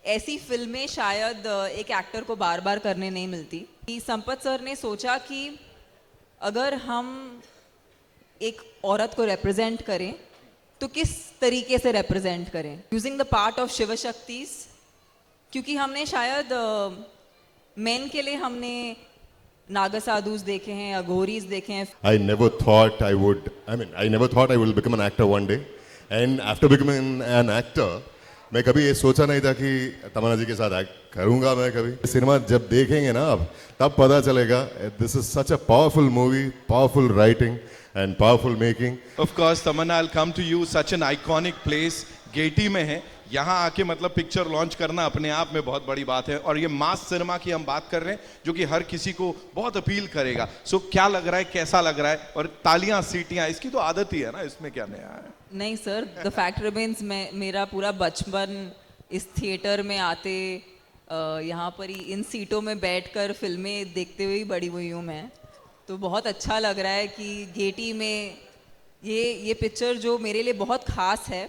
ऐसी फिल्में शायद एक एक्टर को बार बार करने नहीं मिलती। कि संपत सर ने सोचा कि अगर हम एक औरत को रिप्रेजेंट करें तो किस तरीके से रिप्रेजेंट करें, using the part of Shiv Shaktis. क्योंकि हमने शायद मेन के लिए हमने नागा साधुस देखे हैं, अघोरीज देखे हैं। I never thought I will become an actor one day. And after becoming an actor, मैं कभी ये सोचा नहीं था कि तमन्ना जी के साथ एक्ट करूंगा मैं कभी। सिनेमा जब देखेंगे ना आप, तब पता चलेगा this is such a powerful movie, powerful writing and powerful making. Of course, Tamanna, I'll come to you. Such an iconic place, Getty में है। यहाँ आके मतलब पिक्चर लॉन्च करना अपने आप में बहुत बड़ी बात है, और ये मास सिनेमा की हम बात कर रहे हैं जो कि हर किसी को बहुत अपील करेगा। सो क्या लग रहा है, कैसा लग रहा है? और तालियां, सीटियां, इसकी तो आदत ही है ना, इसमें क्या नया है? नहीं सर, द फैक्ट रिमेन्स मेरा पूरा बचपन इस थिएटर में आते, यहाँ पर ही इन सीटों में बैठकर फिल्में देखते हुए ही बड़ी हुई हूँ मैं। तो बहुत अच्छा लग रहा है कि गेटी में ये पिक्चर जो मेरे लिए बहुत खास है।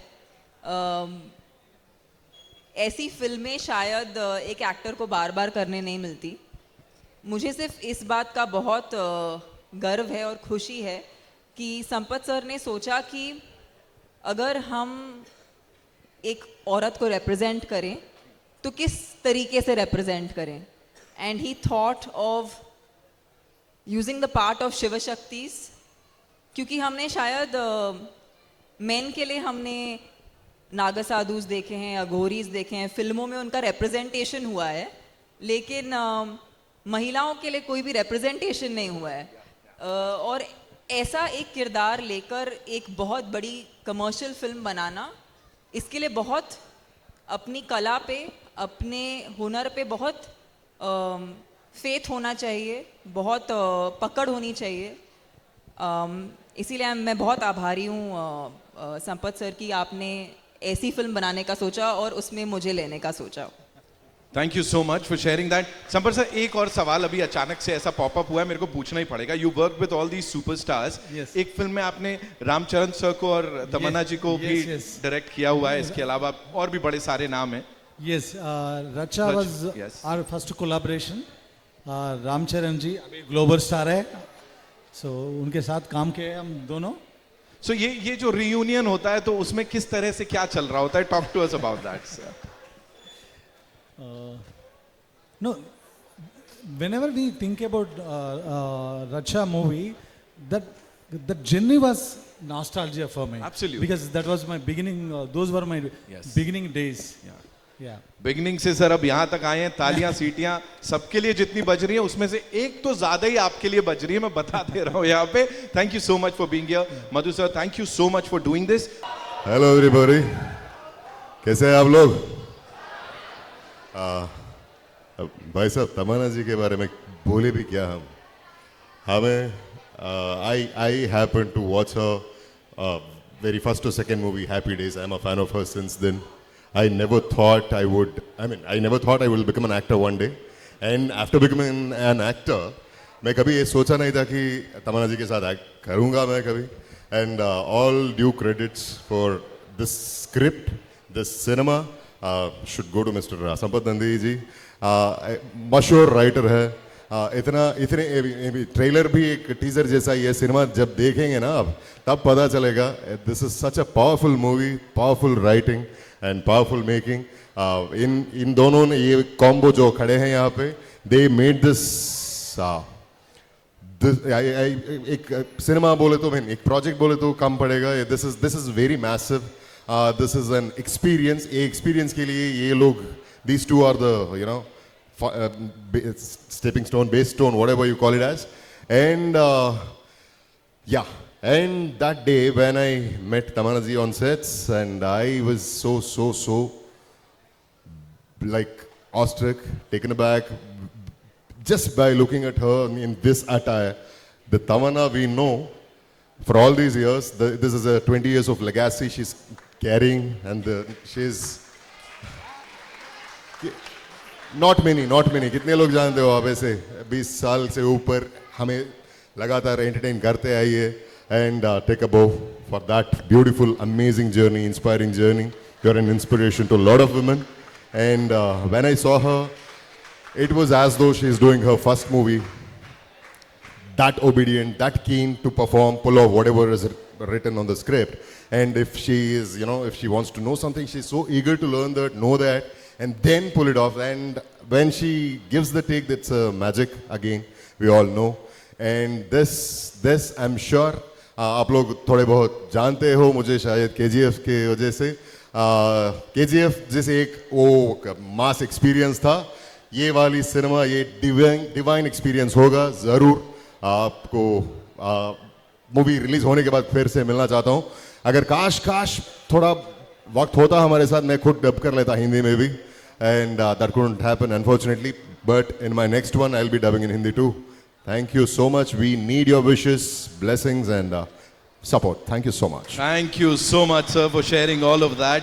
ऐसी फिल्में शायद एक एक्टर को बार बार करने नहीं मिलती। मुझे सिर्फ इस बात का बहुत गर्व है और खुशी है कि संपत सर ने सोचा कि अगर हम एक औरत को रिप्रेजेंट करें तो किस तरीके से रिप्रेजेंट करें, and he thought of using the part of Shiv Shaktis. क्योंकि हमने शायद मेन के लिए हमने नागा साधुस देखे हैं, अघोरीज देखे हैं, फिल्मों में उनका रिप्रेजेंटेशन हुआ है, लेकिन महिलाओं के लिए कोई भी रिप्रेजेंटेशन नहीं हुआ है। और ऐसा एक किरदार लेकर एक बहुत बड़ी कमर्शियल फिल्म बनाना, इसके लिए बहुत अपनी कला पे, अपने हुनर पे बहुत फेथ होना चाहिए, बहुत पकड़ होनी चाहिए। इसीलिए मैं बहुत आभारी हूँ संपत सर की, आपने ऐसी फिल्म बनाने का सोचा और उसमें मुझे लेने का सोचा। Thank you so much for sharing that. संपर सर, एक और सवाल अभी अचानक से ऐसा पॉपअप हुआ है, मेरे को पूछना ही पड़ेगा। You work with all these superstars. एक फिल्म में आपने रामचरण सर को और तमन्ना जी को भी डायरेक्ट किया हुआ है, इसके अलावा और भी बड़े सारे नाम हैं। Yes, Racha was our first collaboration. Ramcharan जी अभी ग्लोबल स्टार है, so उनके साथ काम किए हम दोनों। So ये जो रियूनियन होता है तो उसमें किस तरह से क्या चल रहा होता है? Talk to us about that sir. No, whenever we think about Racha movie, that journey was nostalgia for me. Absolutely. Because that was my beginning. Those were my beginning days. Yeah. Beginning से sir अब यहाँ तक आए हैं, तालियां, सीटियां सबके लिए जितनी बज रही है उसमें से एक तो ज्यादा ही आपके लिए बज रही है, मैं बता दे रहा हूँ यहाँ पे। Thank you so much for being here Madhu sir, thank you so much for doing this. Hello everybody, कैसे हैं आप लोग? भाई साहब, तमन्ना जी के बारे में बोले भी क्या हम। हमें I happen to watch her very first or second movie, Happy Days. I'm a fan of her since then. I never thought I will become an actor one day. And after becoming an actor, मैं कभी ये सोचा नहीं था कि तमन्ना जी के साथ act करूँगा मैं कभी। And all due credits for this script, this cinema should go to Mr. Sampat Nandi ji. मशहूर राइटर है, इतने ट्रेलर भी एक टीजर जैसा ही है। सिनेमा जब देखेंगे ना आप, तब पता चलेगा this is such a powerful movie, powerful writing and powerful making. इन दोनों ने ये कॉम्बो जो खड़े हैं यहाँ पे, दे मेड दिस एक सिनेमा बोले तो, एक प्रोजेक्ट बोले तो कम पड़ेगा। This is very massive, this is an experience. ये एक्सपीरियंस के लिए ये लोग, these two are the stepping stone, base stone, whatever you call it as. And and that day when I met Tamanna ji on sets, and I was so like awestruck, taken aback just by looking at her in this attire. The Tamanna we know for all these years, this is a 20 years of legacy she's carrying, and she's not many कितने लोग जानते हो आप? ऐसे 20 साल से ऊपर हमें लगातार एंटरटेन करते आइए। And take a bow for that beautiful, amazing journey, inspiring journey. You're an inspiration to a lot of women, And when I saw her, it was as though she's doing her first movie. That obedient, that keen to perform, pull off whatever is written on the script. And if she is, if she wants to know something, she's so eager to learn that, know that, and then pull it off. And when she gives the take, that's magic again, we all know. And this I'm sure, आप लोग थोड़े बहुत जानते हो मुझे शायद KGF के वजह से KGF जैसे एक वो मास एक्सपीरियंस था, ये वाली सिनेमा ये डिवाइन एक्सपीरियंस होगा ज़रूर. आपको मूवी रिलीज होने के बाद फिर से मिलना चाहता हूँ. अगर काश थोड़ा वक्त होता हमारे साथ, मैं खुद डब कर लेता हिंदी में भी. And that couldn't happen unfortunately, but in my next one I'll be dubbing in Hindi too. Thank you so much. We need your wishes, blessings and support. Thank you so much. Thank you so much, sir, for sharing all of that.